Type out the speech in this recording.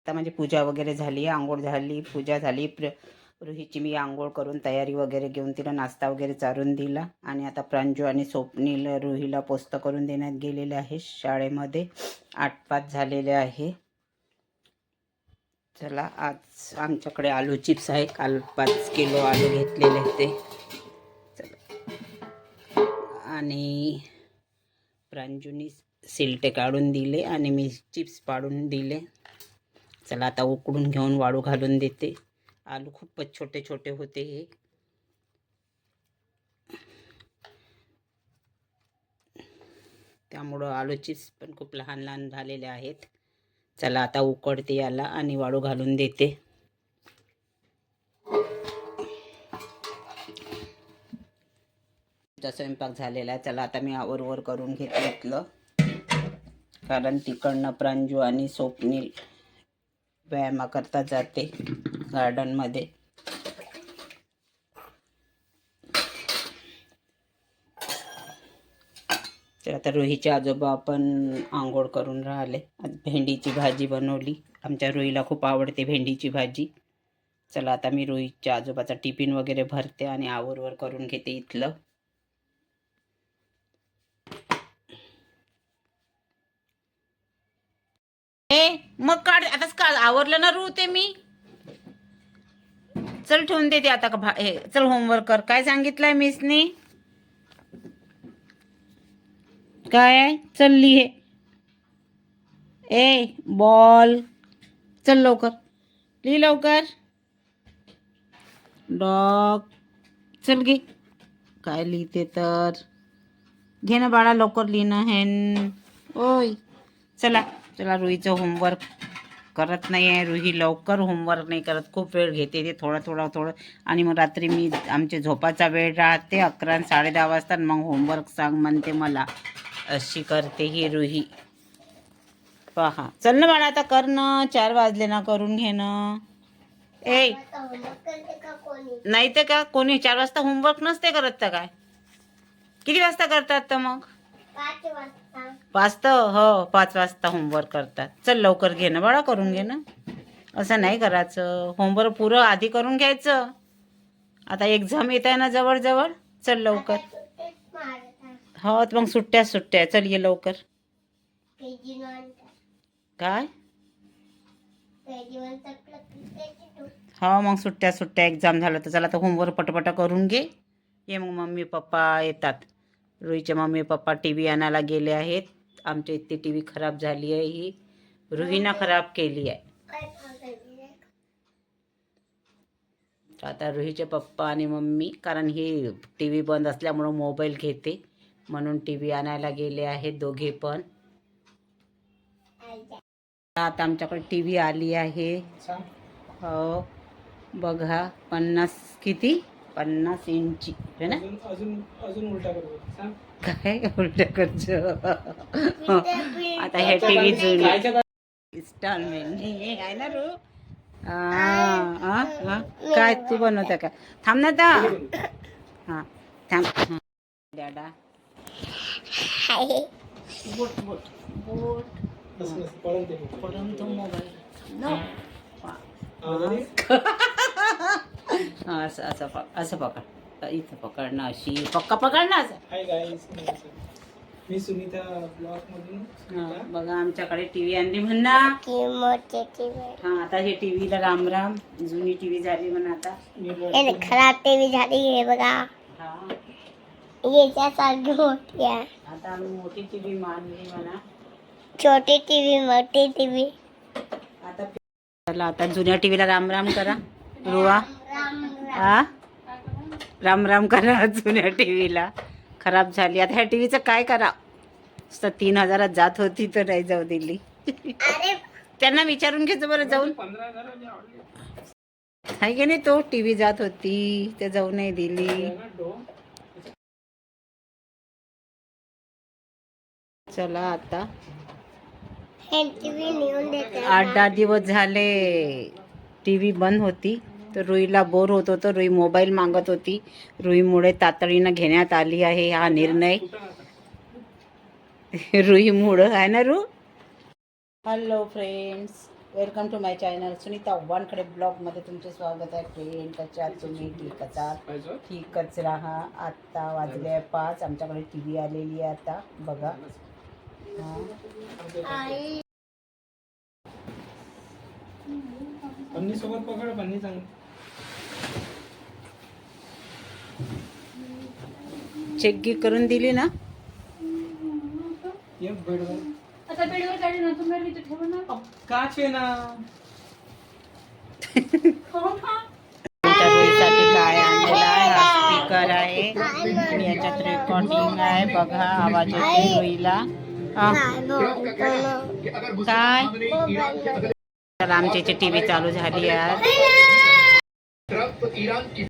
आता म्हणजे पूजा वगैरे झाली, आंघोळ झाली, पूजा झाली. रुहीची मी आंघोळ करून तयारी वगैरे घेऊन तिला नाश्ता वगैरे चारून दिला. आणि आता प्रांजू आणि स्वप्नील रुहीला पोस्त करून देण्यात गेलेले आहे शाळेमध्ये. 8:05 झालेले आहे. चला, आज आमच्याकडे आलू चिप्स आहे. काल 5 किलो आलू घेतलेले होते. आणि प्रांजूनी सिलटे काढून दिले आणि मी चिप्स पाडून दिले. चला, आता उकडून घेऊन वाळू घालून देते. आलू खूपच छोटे छोटे होते हे. त्यामुळं आलू चिप्स पण खूप लहान लहान झालेले आहेत. चला, आता उकडते याला आणि वाळू घालून देते. स्वयंपाक झालेला आहे. चला, आता मी आवरवर करून घेतलं, कारण तिकडनं प्रांजू आणि स्वप्नील व्यायामाकरता जाते गार्डनमध्ये. तर आता रुहीचे आजोबा पण आंघोळ करून राहिले. आज भेंडीची भाजी बनवली. आमच्या रुहीला खूप आवडते भेंडीची भाजी. चला, आता मी रुहीच्या आजोबाचा टिफिन वगैरे भरते आणि आवरवर करून घेते इथलं. मग काढ आताच, का आवरलं ना रू ते मी. चल, ठेवून देते आता का हे. चल, होमवर्क कर. काय सांगितलंय मिसनी? काय चलली हे? बॉल. चल लवकर, लिही लवकर. डॉग. चल घे. काय लिहिते तर घे ना बाळा, लवकर लिहिणं हेन. ओय, चला चला. रुहीचं होमवर्क करत नाही आहे. रुही लवकर होमवर्क नाही करत, खूप वेळ घेते ते, थोडं. आणि मग रात्री मी आमचे झोपाचा वेळ राहते 11 10:30 वाजता. मग होमवर्क सांग म्हणते मला. अशी करते ही रुही. पहा, चल ना बाळा, आता कर ना. 4 वाजले ना, करून घे ना. नाही तर का, कोणी 4 वाजता होमवर्क नसते करत तर काय? किती वाजता करतात तर मग? 5 तर हो, 5 वाजता होमवर्क करतात. चल लवकर घे ना बाळा, करून घे ना. असं नाही करायचं. होमवर्क पुरं आधी करून घ्यायचं. आता एक्झाम येत आहे ना जवळ. चल लवकर. हो, मग सुट्ट्या. चल ये लवकर. काय? हो, मग सुट्ट्या एक्झाम झालं तर. चला, तर होमवर्क पटपट करून घे. ये मग मम्मी पप्पा येतात. रुहीचे मम्मी पप्पा टीव्ही आणायला गेले आहेत. आमच्या इथे टीव्ही खराब झाली आहे. ही रुहीनं खराब केली आहे. आता रुहीचे पप्पा आणि मम्मी, कारण ही टीव्ही बंद असल्यामुळं मोबाईल घेते, म्हणून टीव्ही आणायला गेले आहेत दोघे पण. आता आमच्याकडे टीव्ही आली आहे. हो, बघा. 50 इंची है ना. अजून उलटा करतो. काय उलटा करतो? आता हे टीव्ही जुनी इन्स्टॉलमेंट आहे ना रू. काय तू बनवता का? थांब ना आता. हां, थांब. डॅडा बोट पडून तो मोबाईल. असं पकड. इथं पकडणं, अशी पक्का पकडणं असं. मी सुनीता ब्लॉग मधून. बघा, आमच्याकडे टीव्ही आणली म्हणा. हा, आता हे टीव्हीला राम. जुनी टीव्ही झाली म्हणा आता. खराब टीव्ही झाली हे बघा. आता आम्ही मोठी टीव्ही मानली म्हणा. छोटी टीव्ही, मोठी टीव्ही. आता चला, आता जुन्या टीव्हीला राम करा. रुवा. राम करा. जुन्या टीव्हीला खराब झाली. आता ह्या टीव्हीचं काय करा? 3,000 जात होती तर नाही जाऊ दिली. त्यांना विचारून घ्यायचं बरं जाऊन. आहे की नाही, तो टीव्ही जात होती ते जाऊ नाही दिली. चला, आता 8-10 दिवस झाले टीव्ही बंद होती. तर रुईला बोर होत होतं. रुई मोबाईल मागत होती. रुईमुळे तातडीनं घेण्यात आली आहे हा निर्णय. रुईमुळं आहे ना रू. Hello friends, welcome to my channel Sunita Wankhede ब्लॉगमध्ये तुमचे स्वागत आहे फ्रेंड. कशा तुम्ही? ठीकच आहात? ठीकच राहा. आत्ता वाजले 5. आमच्याकडे टी व्ही आलेली आहे आता बघा. पन्नी सोबत पकड, पन्नी चांगली. चेकगी करून दिली ना. एक बेडवर आता बेडवर काढली ना तुम्ही इथे ठेवा ना. काच आहे ना. आमच्या रोईसाठी काय आणलेला आहे? हा स्पीकर आहे आणि याच्यात रेकॉर्डिंग आहे बघा. आवाज येते रोईला. काय चला आमच्या इथे टी व्ही चालू झाली आहे.